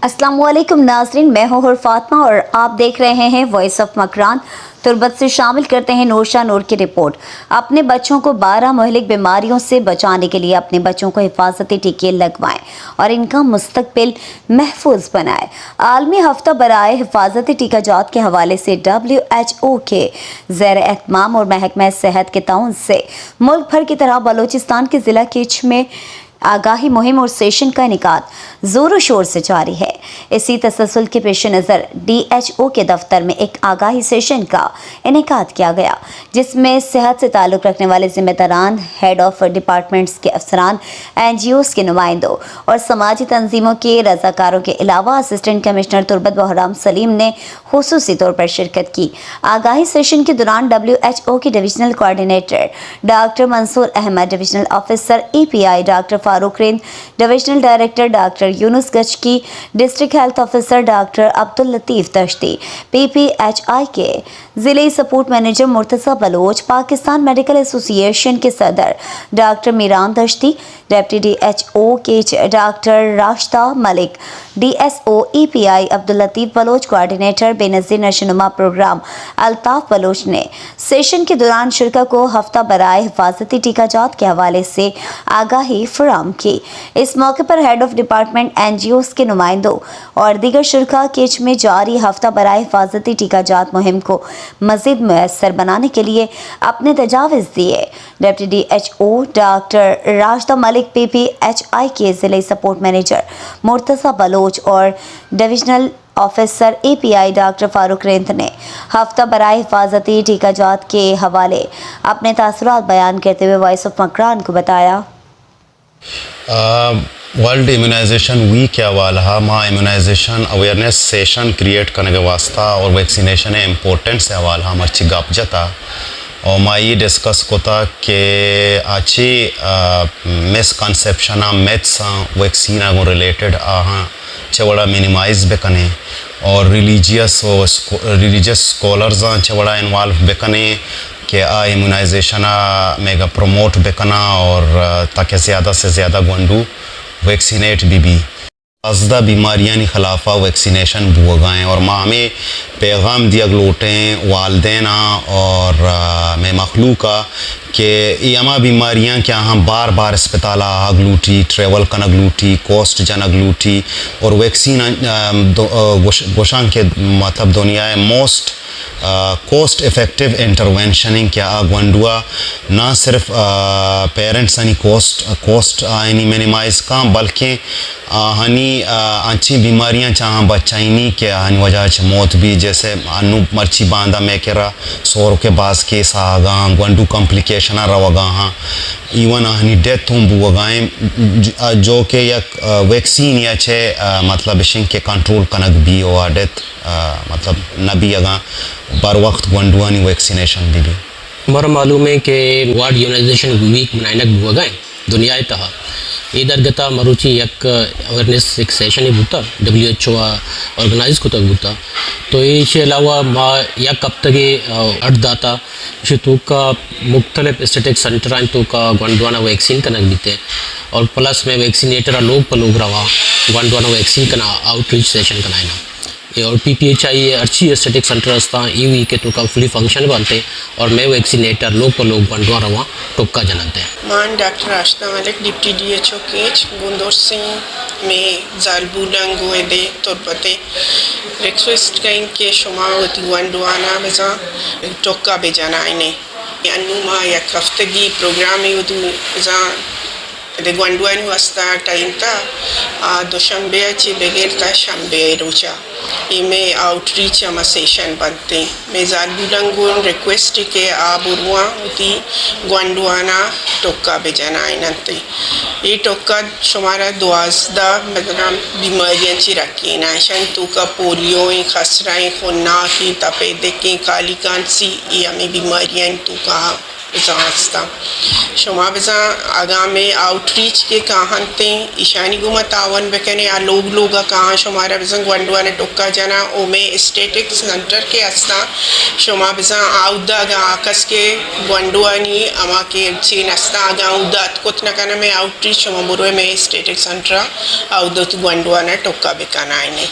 अस्सलाम वालेकुम नाज़रीन, मैं हूँ फातिमा और आप देख रहे हैं वॉइस ऑफ मकरान। तुर्बत से शामिल करते हैं नूरशाह नूर की रिपोर्ट। अपने बच्चों को 12 मुहलिक बीमारियों से बचाने के लिए अपने बच्चों को हिफाजती टीके लगवाएं और इनका मुस्तकबिल महफूज बनाएं। आलमी हफ्ता बराए हिफाजती टीका जात के हवाले से WHO के ज़ेर एहतमाम और महकमा सेहत के ताउन से मुल्क भर की तरह बलूचिस्तान के ज़िला किच में आगाही मुहिम और सेशन का इनेकाद ज़ोर शोर से जारी है। इसी तसलसल के पेश नज़र DHO के दफ्तर में एक आगाही सेशन का इनेकाद किया गया, जिसमें सेहत से ताल्लुक़ रखने वाले ज़िम्मेदारान, हेड ऑफ डिपार्टमेंट्स के अफसरान, NGOs के नुमाइंदों और समाजी तंजीमों के रज़ाकारों के अलावा असिस्टेंट कमिश्नर तुर्बत बहराम सलीम ने खुसूसी तौर पर शिरकत की। आगाही सेशन के दौरान WHO की divisional coordinator doctor Mansoor Ahmad, divisional officer EPI doctor Farooq रेन, divisional director doctor Yunus Gichki, district health officer doctor Abdul Latif Tashti, PPHI के ज़िले support manager Murtaza Baloch, Pakistan medical association के सदर doctor Miran Tashti, deputy DHO के doctor Rashida Malik, DSO EPI Abdul Latif Baloch, coordinator Benazir Nashonuma programme Altaf Baloch ने सेशन के दौरान शुरका को हफ्ता बराए हिफाजती टीका जात के हवाले से आगाही फराहम की। इस मौके पर हेड ऑफ डिपार्टमेंट, NGOs के नुमाइंदों और दीगर शुरका किच में जारी हफ्ता बराए हिफाजती टीका जात मुहिम को मज़ीद मुयस्सर बनाने के लिए अपने तजावीज़ दिए। Deputy DHO doctor Rashida Malik, PPHI के ज़िले सपोर्ट मैनेजर मुर्तज़ा बलोच और divisional officer EPI doctor Farooq रेंत ने हफ्ता बराए हिफाजती टीका जात के हवाले अपने तासुरात बयान करते हुए वॉइस ऑफ मकरान को बताया। वर्ल्ड इम्यूनाइजेशन वीक के हवाला माँ इम्यूनाइजेशन अवेयरनेस सेशन क्रिएट करने के वास्ता और वैक्सीनेशन इम्पोर्टेंट से हवाला हम अच्छी गप जता और माँ ये डिस्कस कोता कि अच्छी मिसकंसेप्शन मेथ्स वैक्सीन को रिलेटेड चवड़ा मिनिमाइज बेकने और रिलीजियस स्कॉलर्स चवड़ा इन्वॉल्व बेकने कि इम्यूनाइजेशन मेगा प्रमोट बेकना और ताकि ज़्यादा से ज़्यादा गुंडू वैक्सीनेट भी अज़दा बीमारियाँ खिलाफा वैक्सीनेशन बुआगाएँ और माँ हमें पैगाम दिया गलोटें वालदेना और मैं मखलूका कि यमा बीमारियाँ क्या हम बार बार अस्पताल अगलूटी ट्रेवल कन अगलूटी कॉस्ट जन अगलूटी और वैक्सीन गोशां के मतलब दुनिया मोस्ट कॉस्ट इफ़ेक्टिव इंटरवेंशन क्या गंडुआ ना सिर्फ पेरेंट्स यानी कॉस्ट यानी मिनिमाइज का बल्कि हनी अच्छी बीमारियां चाह बचाइनी के हनी वजह मौत भी जैसे अनु मर्ची बांधा में केरा 100 के बास के सागा गंडू कॉम्प्लिकेशन रवगा हाँ इवन हनी डेथ हम बुआगाएँ जो कि एक वैक्सीन या छे मतलब इशिंग के कंट्रोल कनक भी और डेथ मतलब न भी अगा बर वक्त गंडुआनी वैक्सीनेशन भी हमारा मालूम है कि वर्ल्ड इम्यूनाइजेशन वीक मनाइनक बुआ गए दुनिया तहा इधर गता मरुची एक अवेयरनेस एक सेशन ही बुता WHO ऑर्गेनाइज को तक बुता तो इसके अलावा माँ या कब तक अट दाता इसे तो का मुख्तलिफ स्टेटिक सेंटर तो का गंडवाना वैक्सीन कनक बीते और प्लस में वैक्सीनेटर लोग पर लोग रवा गंडवाना वैक्सीन कना आउटरीच सेशन कनाइना और PPHI अच्छी स्टेटिक सेंटर था वी के तो का फुली फंक्शन बनते और मैं वैक्सीनेटर लोग पर लोग बनवा रवा टोक्का जनते मान doctor Rashida Malik deputy DHO केच गुंदोर सिंह में जालबूलंग गोएदे तुर्बते रिक्वेस्ट कहीं के शुमा होती वंडवाना बेजा टोक्का बेजाना इन्हें अनुमा या हफ्तगी प्रोग्राम ही होती बेजा de gwanduani wasta tainta doshambe chi begerta shambe rocha ime outreach ama session bante mezal bulangun request ke aburwa uti gwanduana tokka bejana inante e tokka shumara 12 मतलब बीमारियां ची रखी ना शन तो का पोलियो खसरा खुन्ना की तपे देखें काली कांसी ये हमें बीमारियां तो का بزا هستم. شما بزا آگامی آوتریچ که کاهنتے ایشانی گو متعاون بکنه یا لوگا کہاں شما را بزن گوانڈوانا ٹوکا جانا او میں اسٹیٹک سنٹر کے ہستا شما بزا آودا گا آکس کے گوانڈوانی اما کے چین ہستا آگا آودات کت نکانا میں آوتریچ شما بروے میں اسٹیٹک سنٹر آودا تو گوانڈوانا ٹوکا بکانا آئینی.